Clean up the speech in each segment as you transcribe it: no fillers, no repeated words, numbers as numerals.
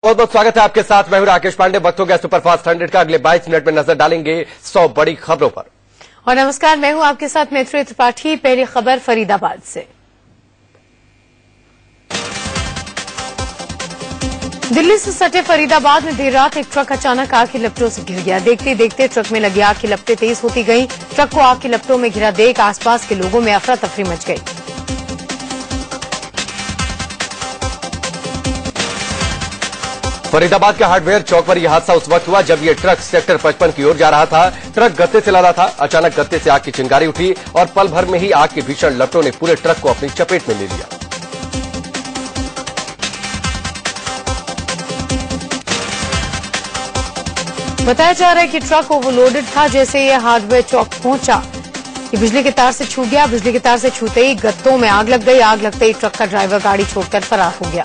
बहुत बहुत स्वागत है आपके साथ। मैं हूं राकेश पांडे। वक्त हो गया सुपरफास्ट 100 का। अगले 22 मिनट में नजर डालेंगे 100 बड़ी खबरों पर। और नमस्कार, मैं हूं आपके साथ मैत्री त्रिपाठी। पहली खबर फरीदाबाद से। दिल्ली से सटे फरीदाबाद में देर रात एक ट्रक अचानक आग की लपटों से घिर गया। देखते देखते ट्रक में लगी आग की लपटें तेज होती गईं। ट्रक को आग की लपटों में घिरा देख आसपास के लोगों में अफरा तफरी मच गई। फरीदाबाद के हार्डवेयर चौक पर यह हादसा उस वक्त हुआ जब यह ट्रक सेक्टर 55 की ओर जा रहा था। ट्रक गत्ते से लदा था। अचानक गत्ते से आग की चिंगारी उठी और पल भर में ही आग की भीषण लपटों ने पूरे ट्रक को अपनी चपेट में ले लिया। बताया जा रहा है कि ट्रक ओवरलोडेड था। जैसे यह हार्डवेयर चौक पहुंचा, ये बिजली के तार से छू गया। बिजली के तार से छूते ही गत्तों में आग लग गई। आग लगते ही ट्रक का ड्राइवर गाड़ी छोड़कर फरार हो गया।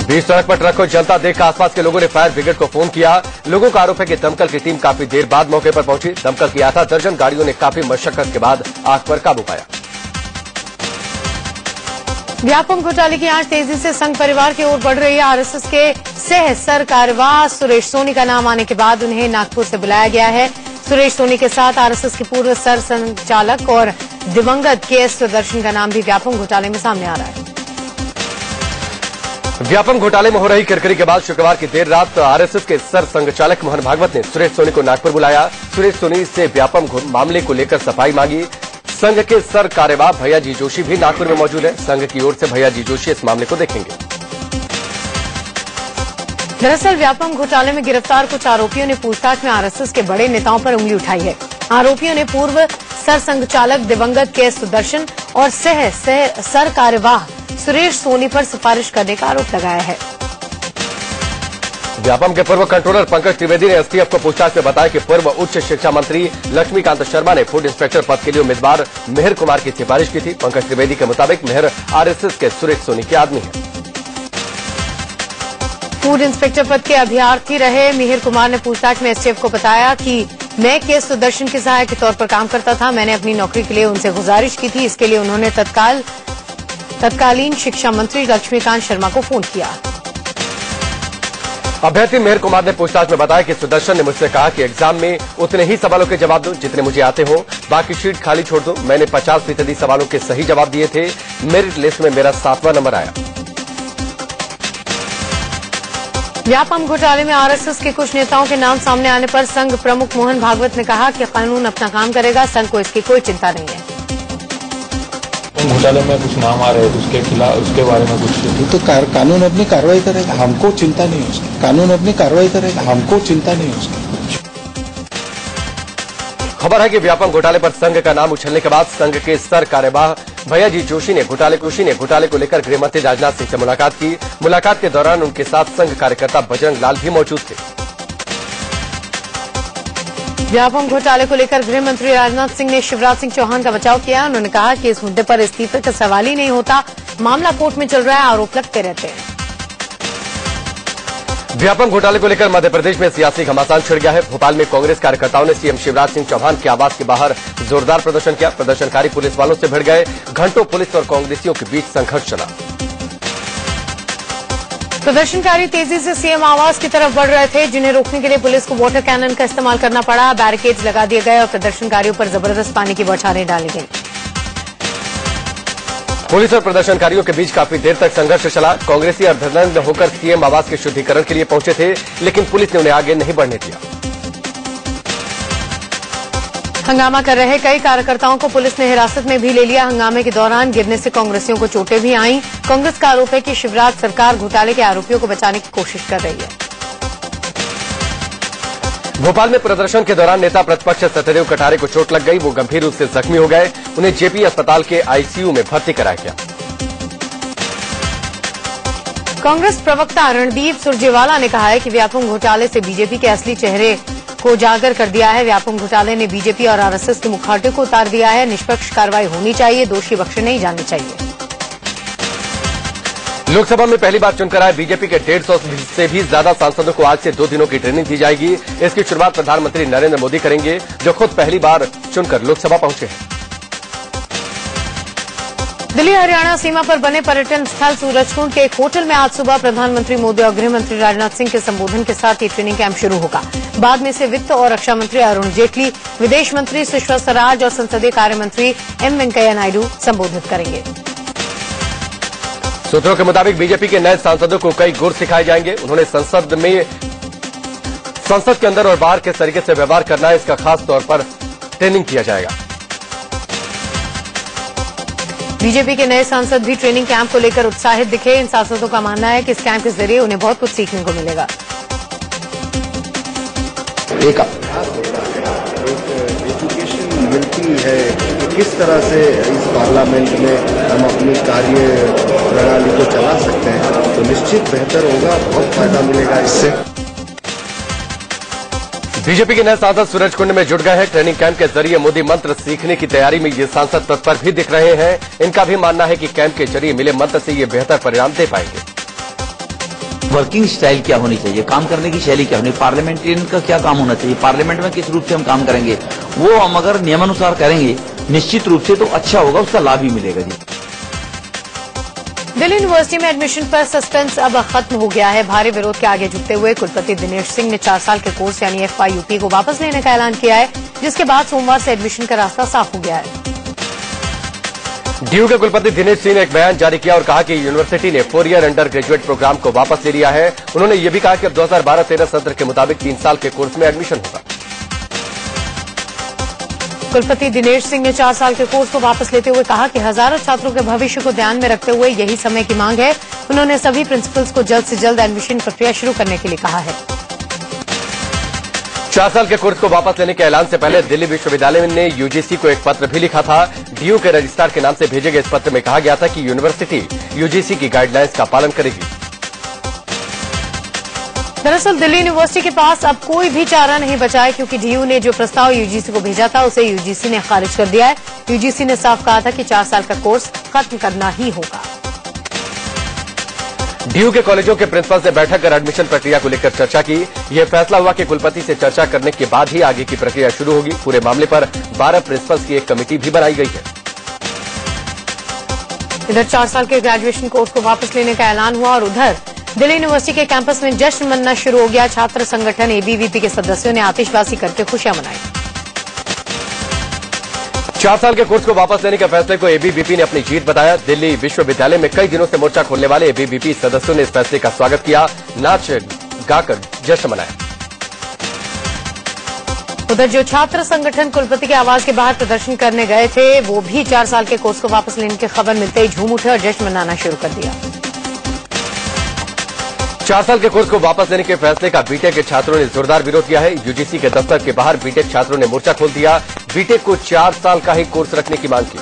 बीच सड़क पर ट्रक को जलता देखकर आसपास के लोगों ने फायर ब्रिगेड को फोन किया। लोगों का आरोप है कि दमकल की टीम काफी देर बाद मौके पर पहुंची। दमकल की आधा दर्जन गाड़ियों ने काफी मशक्कत के बाद आग पर काबू पाया। व्यापम घोटाले की आंच तेजी से संघ परिवार की ओर बढ़ रही है। आरएसएस के सह सरकार्यवाह सुरेश सोनी का नाम आने के बाद उन्हें नागपुर से बुलाया गया है। सुरेश सोनी के साथ आरएसएस के पूर्व सर संचालक और दिवंगत केएस सुदर्शन का नाम भी व्यापम घोटाले में सामने आ रहा है। व्यापम घोटाले में हो रही किरकिरी के बाद शुक्रवार की देर रात आरएसएस के सर संघचालक मोहन भागवत ने सुरेश सोनी को नागपुर बुलाया। सुरेश सोनी से व्यापम मामले को लेकर सफाई मांगी। संघ के सर कार्यवाह भैया जी जोशी भी नागपुर में मौजूद है। संघ की ओर से भैया जी जोशी इस मामले को देखेंगे। दरअसल व्यापम घोटाले में गिरफ्तार कुछ आरोपियों ने पूछताछ में आरएसएस के बड़े नेताओं पर उंगली उठाई है। आरोपियों ने पूर्व सर संघचालक दिवंगत केएस सुदर्शन और सह सर कार्यवाह सुरेश सोनी पर सिफारिश करने का आरोप लगाया है। व्यापम के पूर्व कंट्रोलर पंकज त्रिवेदी ने एसटीएफ को पूछताछ में बताया कि पूर्व उच्च शिक्षा मंत्री लक्ष्मीकांत शर्मा ने फूड इंस्पेक्टर पद के लिए उम्मीदवार मिहिर कुमार की सिफारिश की थी। पंकज त्रिवेदी के मुताबिक मिहिर आरएसएस के सुरेश सोनी के आदमी है। फूड इंस्पेक्टर पद के अभ्यर्थी रहे मिहिर कुमार ने पूछताछ में एसटीएफ को बताया कि मैं केएस सुदर्शन के सहायक के तौर पर काम करता था। मैंने अपनी नौकरी के लिए उनसे गुजारिश की थी। इसके लिए उन्होंने तत्कालीन शिक्षा मंत्री लक्ष्मीकांत शर्मा को फोन किया। अभ्यर्थी मिहिर कुमार ने पूछताछ में बताया कि सुदर्शन ने मुझसे कहा कि एग्जाम में उतने ही सवालों के जवाब दो जितने मुझे आते हो, बाकी शीट खाली छोड़ दो। मैंने 50% सवालों के सही जवाब दिए थे। मेरिट लिस्ट में मेरा 7वां नंबर आया। व्यापम घोटाले में आरएसएस के कुछ नेताओं के नाम सामने आने पर संघ प्रमुख मोहन भागवत ने कहा कि कानून अपना काम करेगा। संघ को इसकी कोई चिंता नहीं है। घोटाले में कुछ नाम आ रहे हैं उसके खिलाफ, उसके बारे में कुछ तो कानून अपनी कार्रवाई करेगा, हमको चिंता नहीं है उसकी। कानून अपनी कार्रवाई करेगा, हमको चिंता नहीं है उसकी। खबर है कि व्यापम घोटाले पर संघ का नाम उछलने के बाद संघ के सर कार्यवाह भैया जी जोशी ने घोटाले को लेकर गृहमंत्री राजनाथ सिंह से मुलाकात की। मुलाकात के दौरान उनके साथ संघ कार्यकर्ता बजरंग लाल भी मौजूद थे। व्यापम घोटाले को लेकर गृह मंत्री राजनाथ सिंह ने शिवराज सिंह चौहान का बचाव किया। उन्होंने कहा कि इस मुद्दे पर इस्तीफे का सवाल ही नहीं होता। मामला कोर्ट में चल रहा है, आरोप लगते रहते हैं। व्यापम घोटाले को लेकर मध्य प्रदेश में सियासी घमासान छिड़ गया है। भोपाल में कांग्रेस कार्यकर्ताओं ने सीएम शिवराज सिंह चौहान के आवास के बाहर जोरदार प्रदर्शन किया। प्रदर्शनकारी पुलिस वालों से भिड़ गए। घंटों पुलिस और कांग्रेसियों के बीच संघर्ष चला। प्रदर्शनकारी तेजी से सीएम आवास की तरफ बढ़ रहे थे, जिन्हें रोकने के लिए पुलिस को वाटर कैनन का इस्तेमाल करना पड़ा। बैरिकेड्स लगा दिए गए और प्रदर्शनकारियों पर जबरदस्त पानी की बौछारें डाली गई। पुलिस और प्रदर्शनकारियों के बीच काफी देर तक संघर्ष चला। कांग्रेसी अर्धनग्न होकर सीएम आवास के शुद्धिकरण के लिए पहुंचे थे, लेकिन पुलिस ने उन्हें आगे नहीं बढ़ने दिया। हंगामा कर रहे कई कार्यकर्ताओं को पुलिस ने हिरासत में भी ले लिया। हंगामे के दौरान गिरने से कांग्रेसियों को चोटें भी आईं। कांग्रेस का आरोप है कि शिवराज सरकार घोटाले के आरोपियों को बचाने की कोशिश कर रही है। भोपाल में प्रदर्शन के दौरान नेता प्रतिपक्ष सत्यदेव कटारे को चोट लग गई। वो गंभीर रूप से जख्मी हो गए। उन्हें जेपी अस्पताल के आईसीयू में भर्ती कराया गया। कांग्रेस प्रवक्ता रणदीप सुरजेवाला ने कहा है कि व्यापम घोटाले से बीजेपी के असली चेहरे को उजागर कर दिया है। व्यापम घोटाले ने बीजेपी और आरएसएस के मुखौटे को उतार दिया है। निष्पक्ष कार्रवाई होनी चाहिए, दोषी बख्शे नहीं जाने चाहिए। लोकसभा में पहली बार चुनकर आए बीजेपी के 150 से भी ज्यादा सांसदों को आज से 2 दिनों की ट्रेनिंग दी जाएगी। इसकी शुरुआत प्रधानमंत्री नरेंद्र मोदी करेंगे, जो खुद पहली बार चुनकर लोकसभा पहुंचे हैं। दिल्ली हरियाणा सीमा पर बने पर्यटन स्थल सूरजकुंड के एक होटल में आज सुबह प्रधानमंत्री मोदी और गृह मंत्री राजनाथ सिंह के संबोधन के साथ ये ट्रेनिंग कैंप शुरू होगा। बाद में इसे वित्त और रक्षा मंत्री अरुण जेटली, विदेश मंत्री सुषमा स्वराज और संसदीय कार्य मंत्री एम वेंकैया नायडू संबोधित करेंगे। सूत्रों के मुताबिक बीजेपी के नए सांसदों को कई गुर सिखाए जाएंगे। उन्होंने संसद के अंदर और बाहर किस तरीके से व्यवहार करना है, इसका खास तौर पर ट्रेनिंग किया जाएगा। बीजेपी के नए सांसद भी ट्रेनिंग कैंप को लेकर उत्साहित दिखे। इन सांसदों का मानना है कि इस कैंप के जरिए उन्हें बहुत कुछ सीखने को मिलेगा। एक एजुकेशन मिलती है कि किस तरह से इस पार्लियामेंट में हम अपनी कार्य प्रणाली को चला सकते हैं, तो निश्चित बेहतर होगा, बहुत फायदा मिलेगा इससे। बीजेपी के नए सांसद सूरजकुंड में जुट गए हैं। ट्रेनिंग कैंप के जरिए मोदी मंत्र सीखने की तैयारी में ये सांसद तत्पर भी दिख रहे हैं। इनका भी मानना है कि कैंप के जरिए मिले मंत्र से ये बेहतर परिणाम दे पाएंगे। वर्किंग स्टाइल क्या होनी चाहिए, काम करने की शैली क्या होनी, पार्लियामेंटेरियन का क्या काम होना चाहिए, पार्लियामेंट में किस रूप से हम काम करेंगे, वो हम अगर नियमानुसार करेंगे निश्चित रूप से तो अच्छा होगा, उसका लाभ भी मिलेगा जी। दिल्ली यूनिवर्सिटी में एडमिशन पर सस्पेंस अब खत्म हो गया है। भारी विरोध के आगे झुकते हुए कुलपति दिनेश सिंह ने 4 साल के कोर्स यानी FYUP को वापस लेने का ऐलान किया है, जिसके बाद सोमवार से एडमिशन का रास्ता साफ हो गया है। डीयू के कुलपति दिनेश सिंह ने एक बयान जारी किया और कहा कि यूनिवर्सिटी ने 4 ईयर अंडर ग्रेजुएट प्रोग्राम को वापस ले लिया है। उन्होंने ये भी कहा कि अब 2012-13 सत्र के मुताबिक 3 साल के कोर्स में एडमिशन होगा। कुलपति दिनेश सिंह ने 4 साल के कोर्स को वापस लेते हुए कहा कि हजारों छात्रों के भविष्य को ध्यान में रखते हुए यही समय की मांग है। उन्होंने सभी प्रिंसिपल्स को जल्द से जल्द एडमिशन प्रक्रिया शुरू करने के लिए कहा है। 4 साल के कोर्स को वापस लेने के ऐलान से पहले दिल्ली विश्वविद्यालय ने यूजीसी को एक पत्र भी लिखा था। डीयू के रजिस्ट्रार के नाम से भेजे गए इस पत्र में कहा गया था कि यूनिवर्सिटी यूजीसी की गाइडलाइंस का पालन करेगी। दरअसल दिल्ली यूनिवर्सिटी के पास अब कोई भी चारा नहीं बचा है, क्योंकि डीयू ने जो प्रस्ताव यूजीसी को भेजा था उसे यूजीसी ने खारिज कर दिया है। यूजीसी ने साफ कहा था कि 4 साल का कोर्स खत्म करना ही होगा। डीयू के कॉलेजों के प्रिंसिपल से बैठक कर एडमिशन प्रक्रिया को लेकर चर्चा की। यह फैसला हुआ कि कुलपति से चर्चा करने के बाद ही आगे की प्रक्रिया शुरू होगी। पूरे मामले पर 12 प्रिंसिपल्स की एक कमेटी भी बनाई गई है। इधर 4 साल के ग्रेजुएशन कोर्स को वापस लेने का ऐलान हुआ और उधर दिल्ली यूनिवर्सिटी के कैंपस में जश्न मनना शुरू हो गया। छात्र संगठन एबीवीपी के सदस्यों ने आतिशबाजी करके खुशियां मनाई। 4 साल के कोर्स को वापस लेने के फैसले को एबीवीपी ने अपनी जीत बताया। दिल्ली विश्वविद्यालय में कई दिनों से मोर्चा खोलने वाले एबीवीपी सदस्यों ने इस फैसले का स्वागत किया, नाच गाकर जश्न मनाया। उधर जो छात्र संगठन कुलपति के आवास के बाहर प्रदर्शन करने गए थे, वो भी 4 साल के कोर्स को वापस लेने की खबर मिलते ही झूम उठे और जश्न मनाना शुरू कर दिया। 4 साल के कोर्स को वापस लेने के फैसले का बीटेक के छात्रों ने जोरदार विरोध किया है। यूजीसी के दफ्तर के बाहर बीटेक छात्रों ने मोर्चा खोल दिया। बीटेक को 4 साल का ही कोर्स रखने की मांग की।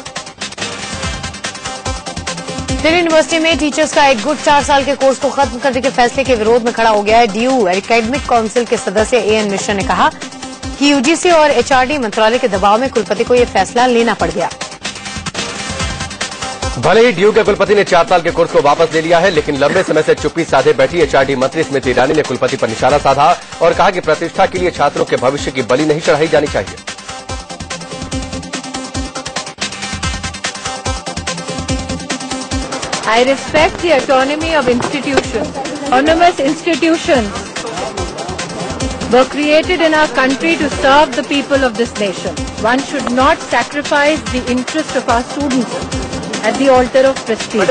दिल्ली यूनिवर्सिटी में टीचर्स का एक गुट 4 साल के कोर्स को खत्म करने के फैसले के विरोध में खड़ा हो गया है। डीयू एकेडमिक काउंसिल के सदस्य एएन मिश्रा ने कहा कि यूजीसी और एचआरडी मंत्रालय के दबाव में कुलपति को यह फैसला लेना पड़ गया। भले ही डीयू के कुलपति ने 4 साल के कोर्स को वापस ले लिया है, लेकिन लंबे समय से चुप्पी साधे बैठी एचआरडी मंत्री स्मृति ईरानी ने कुलपति पर निशाना साधा और कहा कि प्रतिष्ठा के लिए छात्रों के भविष्य की बलि नहीं चढ़ाई जानी चाहिए। I respect the autonomy of institutions. Autonomous institutions were created in our country to serve the people of this nation. One should not sacrifice the interest of our students at the altar of prestige.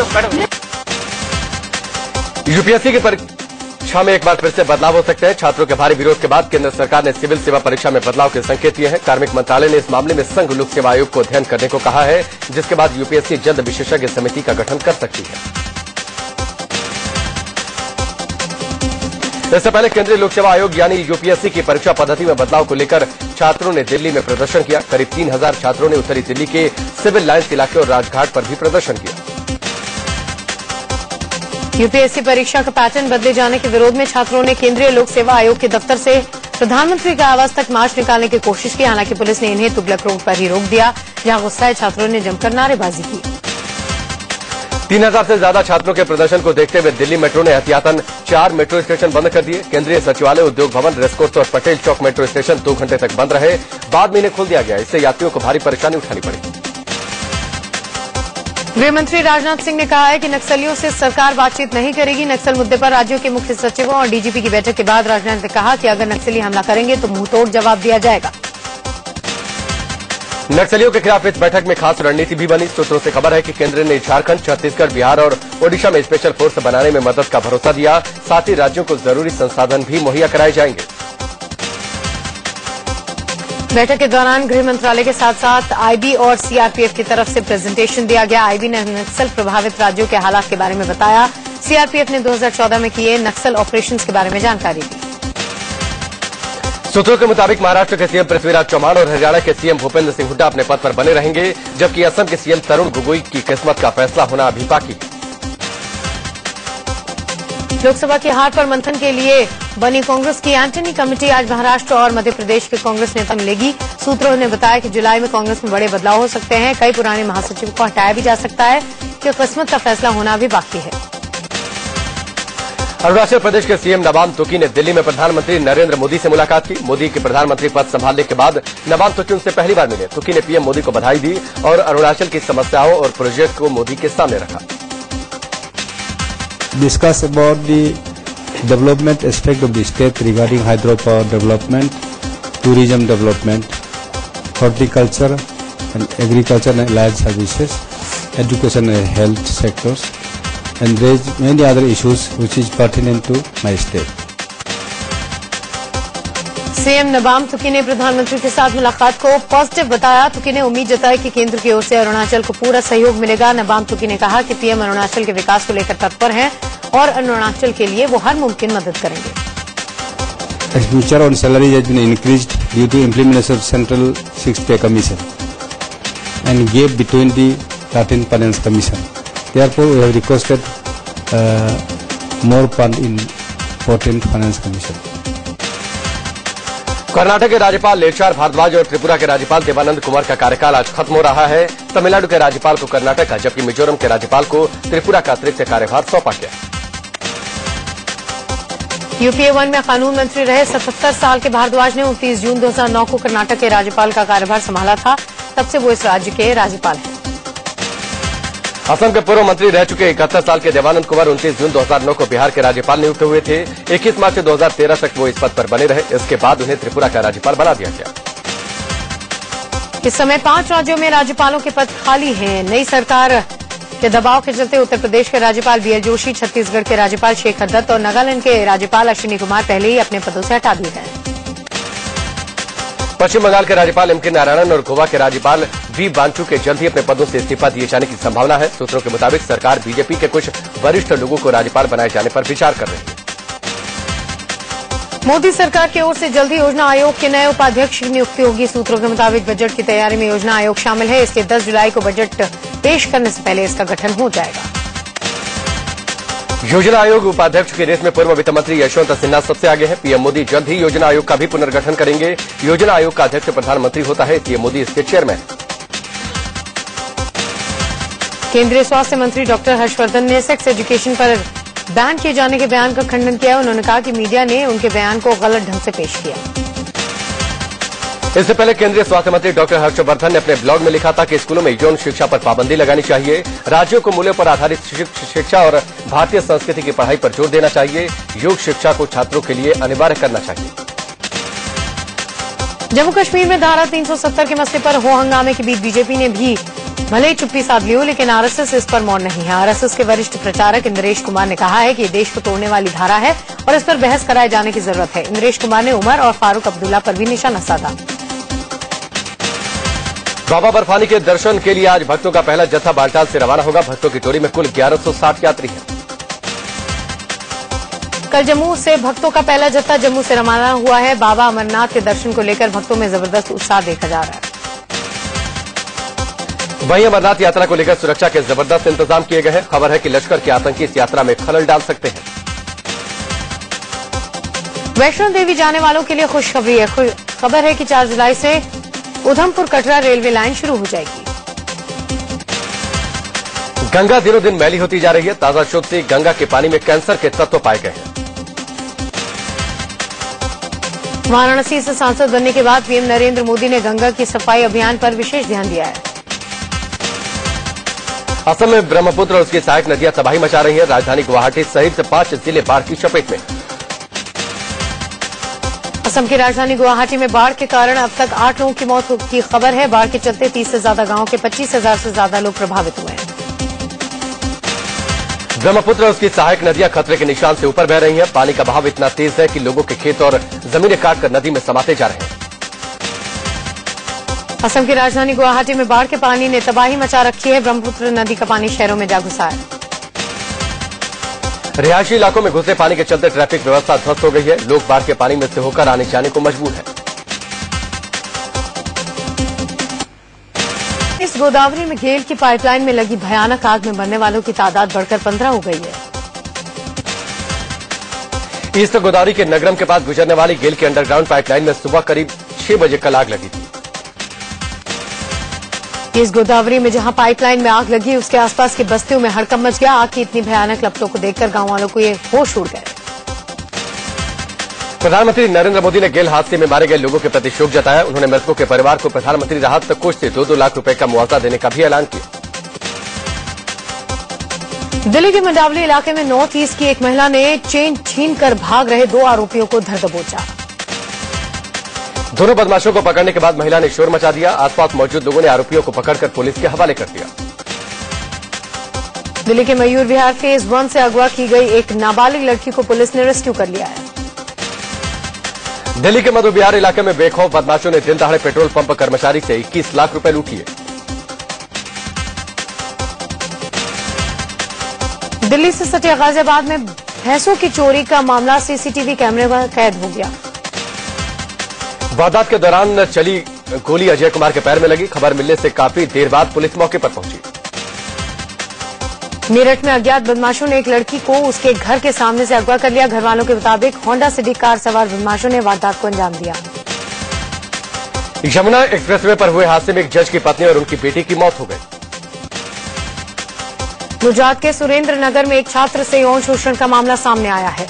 UPSC की परीक्षा में एक बार फिर से बदलाव हो सकते हैं। छात्रों के भारी विरोध के बाद केंद्र सरकार ने सिविल सेवा परीक्षा में बदलाव के संकेत दिए हैं। कार्मिक मंत्रालय ने इस मामले में संघ लोक सेवा आयोग को अध्ययन करने को कहा है, जिसके बाद यूपीएससी जल्द विशेषज्ञ समिति का गठन कर सकती है। इससे पहले केंद्रीय लोक सेवा आयोग यानी यूपीएससी की परीक्षा पद्धति में बदलाव को लेकर छात्रों ने दिल्ली में प्रदर्शन किया। करीब 3000 छात्रों ने उत्तरी दिल्ली के सिविल लाइन्स इलाके और राजघाट पर भी प्रदर्शन किया। यूपीएससी परीक्षा का पैटर्न बदले जाने के विरोध में छात्रों ने केंद्रीय लोक सेवा आयोग के दफ्तर से प्रधानमंत्री के आवास तक मार्च निकालने की कोशिश की। हालांकि पुलिस ने इन्हें तुगलक रोड पर ही रोक दिया, जहां गुस्साए छात्रों ने जमकर नारेबाजी की। 3000 से ज्यादा छात्रों के प्रदर्शन को देखते हुए दिल्ली मेट्रो ने एहतियातन 4 मेट्रो स्टेशन बंद कर दिए। केंद्रीय सचिवालय, उद्योग भवन, रेसकोर्स और पटेल चौक मेट्रो स्टेशन 2 घंटे तक बंद रहे। बाद में इन्हें खोल दिया गया। इससे यात्रियों को भारी परेशानी उठानी पड़ी। गृह मंत्री राजनाथ सिंह ने कहा है कि नक्सलियों से सरकार बातचीत नहीं करेगी। नक्सल मुद्दे पर राज्यों के मुख्य सचिवों और डीजीपी की बैठक के बाद राजनाथ ने कहा कि अगर नक्सली हमला करेंगे तो मुंहतोड़ जवाब दिया जाएगा। नक्सलियों के खिलाफ इस बैठक में खास रणनीति भी बनी। सूत्रों से खबर है कि केंद्र ने झारखंड, छत्तीसगढ़, बिहार और ओडिशा में स्पेशल फोर्स बनाने में मदद का भरोसा दिया। साथ ही राज्यों को जरूरी संसाधन भी मुहैया कराए जाएंगे। बैठक के दौरान गृह मंत्रालय के साथ साथ आईबी और सीआरपीएफ की तरफ से प्रेजेंटेशन दिया गया। आईबी ने नक्सल प्रभावित राज्यों के हालात के बारे में बताया। सीआरपीएफ ने 2014 में किए नक्सल ऑपरेशंस के बारे में जानकारी दी। सूत्रों के मुताबिक महाराष्ट्र के सीएम पृथ्वीराज चौहान और हरियाणा के सीएम भूपेंद्र सिंह हुड्डा अपने पद पर बने रहेंगे, जबकि असम के सीएम तरुण गोगोई की किस्मत का फैसला होना अभी बाकी है। लोकसभा की हार पर मंथन के लिए बनी कांग्रेस की एंटनी कमेटी आज महाराष्ट्र और मध्य प्रदेश के कांग्रेस नेता मिलेगी। सूत्रों ने बताया कि जुलाई में कांग्रेस में बड़े बदलाव हो सकते हैं। कई पुराने महासचिव को हटाया भी जा सकता है कि किस्मत का फैसला होना अभी बाकी है। अरुणाचल प्रदेश के सीएम नबाम तुकी ने दिल्ली में प्रधानमंत्री नरेंद्र मोदी से मुलाकात की। मोदी के प्रधानमंत्री पद संभालने के बाद नबाम तुकी उनसे पहली बार मिले। तुकी ने पीएम मोदी को बधाई दी और अरुणाचल की समस्याओं और प्रोजेक्ट को मोदी के सामने रखा। Discuss about the development aspect of the state regarding hydropower development, tourism development, horticulture and agriculture and allied services, education and health sectors, and raise many other issues which is pertinent to my state. CM Nabam Tuki ने प्रधानमंत्री के साथ मुलाकात को positive बताया। तुकी ने उम्मीद जताई कि केंद्र की ओर से अरुणाचल को पूरा सहयोग मिलेगा। नबाम तुकी ने कहा कि पीएम अरुणाचल के विकास को लेकर तत्पर हैं और अरुणाचल के लिए वो हर मुमकिन मदद करेंगे। Expenditure on salaries has been increased due to implementation of Central Sixth Pay Commission and gap between the 13 Finance Commission. Therefore, we have requested more fund in 14th Finance Commission. Karnataka के राज्यपाल लेचार भारद्वाज और त्रिपुरा के राज्यपाल देवानंद कुमार का कार्यकाल आज खत्म हो रहा है। तमिलनाडु के राज्यपाल को कर्नाटक का, जबकि मिजोरम के राज्यपाल को त्रिपुरा का अतिरिक्त कार्यभार सौंपा गया। यूपीए 1 में कानून मंत्री रहे 77 साल के भारद्वाज ने 29 जून 2009 को कर्नाटक के राज्यपाल का कार्यभार संभाला था। तब से वो इस राज्य के राज्यपाल हैं। असम के पूर्व मंत्री रह चुके 71 साल के देवानंद कुमार 29 जून 2009 को बिहार के राज्यपाल नियुक्त हुए थे। 21 मार्च 2013 तक वो इस पद पर बने रहे। इसके बाद उन्हें त्रिपुरा का राज्यपाल बना दिया गया। इस समय 5 राज्यों में राज्यपालों के पद खाली हैं। नई सरकार के दबाव के चलते उत्तर प्रदेश के राज्यपाल बीएल जोशी, छत्तीसगढ़ के राज्यपाल शेखर दत्त और नागालैंड के राज्यपाल अश्विनी कुमार पहले ही अपने पदों से हटा दिए गए। पश्चिम बंगाल के राज्यपाल एम के नारायणन और गोवा के राज्यपाल वी बांचू के जल्द ही अपने पदों से इस्तीफा दिए जाने की संभावना है। सूत्रों के मुताबिक सरकार बीजेपी के कुछ वरिष्ठ लोगों को राज्यपाल बनाए जाने पर विचार कर रही है। मोदी सरकार की ओर से जल्द ही योजना आयोग के नए उपाध्यक्ष की नियुक्ति होगी। सूत्रों के मुताबिक बजट की तैयारी में योजना आयोग शामिल है। इसके 10 जुलाई को बजट पेश करने से पहले इसका गठन हो जाएगा। योजना आयोग उपाध्यक्ष की रेस में पूर्व वित्त मंत्री यशवंत सिन्हा सबसे आगे है। पीएम मोदी जल्द ही योजना आयोग का भी पुनर्गठन करेंगे। योजना आयोग का अध्यक्ष प्रधानमंत्री होता है, इसलिए मोदी इसके चेयरमैन। केंद्रीय स्वास्थ्य मंत्री डॉक्टर हर्षवर्धन ने सेक्स एजुकेशन पर बैन किए जाने के बयान का खंडन किया। उन्होंने कहा कि मीडिया ने उनके बयान को गलत ढंग से पेश किया। इससे पहले केंद्रीय स्वास्थ्य मंत्री डॉक्टर हर्षवर्धन ने अपने ब्लॉग में लिखा था कि स्कूलों में यौन शिक्षा पर पाबंदी लगानी चाहिए। राज्यों को मूल्यों पर आधारित शिक्षा और भारतीय संस्कृति की पढ़ाई पर जोर देना चाहिए। योग शिक्षा को छात्रों के लिए अनिवार्य करना चाहिए। जम्मू कश्मीर में धारा 370 के मसले पर हो हंगामे के बीच बीजेपी ने भी भले ही चुप्पी साध ली हो, लेकिन आरएसएस इस पर मौन नहीं है। आरएसएस के वरिष्ठ प्रचारक इंद्रेश कुमार ने कहा है कि ये देश को तोड़ने वाली धारा है और इस पर बहस कराए जाने की जरूरत है। इंद्रेश कुमार ने उमर और फारूक अब्दुल्ला पर भी निशाना साधा। बाबा बर्फानी के दर्शन के लिए आज भक्तों का पहला जत्था बालटाल से रवाना होगा। भक्तों की टोली में कुल 1160 यात्री हैं। कल जम्मू से भक्तों का पहला जत्था जम्मू से रवाना हुआ है। बाबा अमरनाथ के दर्शन को लेकर भक्तों में जबरदस्त उत्साह देखा जा रहा है। वहीं अमरनाथ यात्रा को लेकर सुरक्षा के जबरदस्त इंतजाम किए गए हैं। खबर है कि लश्कर के आतंकी इस यात्रा में खलल डाल सकते हैं। वैष्णो देवी जाने वालों के लिए खुशखबरी है। खबर है कि 4 जुलाई से उधमपुर कटरा रेलवे लाइन शुरू हो जाएगी। गंगा दिनों दिन मैली होती जा रही है। ताजा शोध से गंगा के पानी में कैंसर के तत्व पाए गए हैं। वाराणसी से सांसद बनने के बाद पीएम नरेंद्र मोदी ने गंगा की सफाई अभियान पर विशेष ध्यान दिया है। असम में ब्रह्मपुत्र और उसकी सहायक नदियां तबाही मचा रही हैं। राजधानी गुवाहाटी सहित 5 जिले बाढ़ की चपेट में। असम की राजधानी गुवाहाटी में बाढ़ के कारण अब तक 8 लोगों की मौत की खबर है। बाढ़ के चलते 30 से ज्यादा गांवों के 25,000 से ज्यादा लोग प्रभावित हुए हैं। ब्रह्मपुत्र और उसकी सहायक नदियां खतरे के निशान से ऊपर बह रही हैं। पानी का बहाव इतना तेज है कि लोगों के खेत और जमीनें काटकर नदी में समाते जा रहे हैं। असम की राजधानी गुवाहाटी में बाढ़ के पानी ने तबाही मचा रखी है। ब्रह्मपुत्र नदी का पानी शहरों में जा घुसा है। रिहायशी इलाकों में घुसे पानी के चलते ट्रैफिक व्यवस्था ध्वस्त हो गई है। लोग बाढ़ के पानी में से होकर आने जाने को मजबूर हैं। इस गोदावरी में गेल की पाइपलाइन में लगी भयानक आग में मरने वालों की तादाद बढ़कर 15 हो गई है। ईस्ट गोदावरी के नगरम के पास गुजरने वाली गेल की अंडरग्राउंड पाइपलाइन में सुबह करीब 6 बजे कल आग लगी थी। इस गोदावरी में जहां पाइपलाइन में आग लगी, उसके आसपास की बस्तियों में हड़कंप मच गया। आग की इतनी भयानक लपटों को देखकर गांव वालों को ये होश उड़ गए। प्रधानमंत्री नरेंद्र मोदी ने गेल हादसे में मारे गए लोगों के प्रति शोक जताया। उन्होंने मृतकों के परिवार को प्रधानमंत्री राहत कोष से 2-2 लाख रुपए का मुआवजा देने का भी ऐलान किया। दिल्ली के मंडावली इलाके में नॉर्थ ईस्ट की एक महिला ने चेन छीनकर भाग रहे 2 आरोपियों को धर दबोचा। दोनों बदमाशों को पकड़ने के बाद महिला ने शोर मचा दिया। आसपास मौजूद लोगों ने आरोपियों को पकड़कर पुलिस के हवाले कर दिया। दिल्ली के मयूर विहार फेज 1 से अगवा की गई एक नाबालिग लड़की को पुलिस ने रेस्क्यू कर लिया है। दिल्ली के मधु बिहार इलाके में बेखौफ बदमाशों ने दिन दहाड़े पेट्रोल पंप कर्मचारी से 21 लाख रुपए लूट लिए। दिल्ली से सटे गाजियाबाद में भैंसों की चोरी का मामला सीसीटीवी कैमरे में कैद हो गया। वारदात के दौरान चली गोली अजय कुमार के पैर में लगी। खबर मिलने से काफी देर बाद पुलिस मौके पर पहुंची। मेरठ में अज्ञात बदमाशों ने एक लड़की को उसके घर के सामने से अगवा कर लिया। घर वालों के मुताबिक होंडा सिटी कार सवार बदमाशों ने वारदात को अंजाम दिया। यमुना एक्सप्रेसवे पर हुए हादसे में एक जज की पत्नी और उनकी बेटी की मौत हो गई। गुजरात के सुरेंद्र नगर में एक छात्र से यौन शोषण का मामला सामने आया है।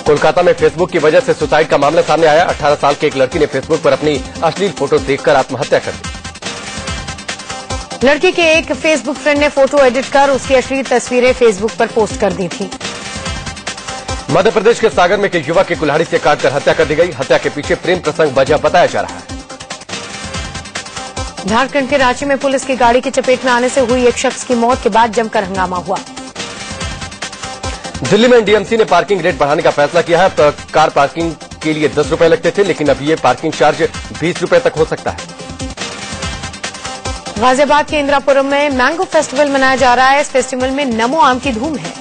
कोलकाता में फेसबुक की वजह से सुसाइड का मामला सामने आया। 18 साल की एक लड़की ने फेसबुक पर अपनी अश्लील फोटो देखकर आत्महत्या कर दी। लड़की के एक फेसबुक फ्रेंड ने फोटो एडिट कर उसकी अश्लील तस्वीरें फेसबुक पर पोस्ट कर दी थी। मध्य प्रदेश के सागर में एक युवक की कुल्हाड़ी से काटकर हत्या कर दी गई। हत्या के पीछे प्रेम प्रसंग वजह बताया जा रहा है। झारखंड के रांची में पुलिस की गाड़ी की चपेट में आने से हुई एक शख्स की मौत के बाद जमकर हंगामा हुआ। दिल्ली में डीएमसी ने पार्किंग रेट बढ़ाने का फैसला किया है। अब तक कार पार्किंग के लिए 10 रुपए लगते थे, लेकिन अब ये पार्किंग चार्ज 20 रुपए तक हो सकता है। गाजियाबाद के इंदिरापुरम में मैंगो फेस्टिवल मनाया जा रहा है। इस फेस्टिवल में नमो आम की धूम है।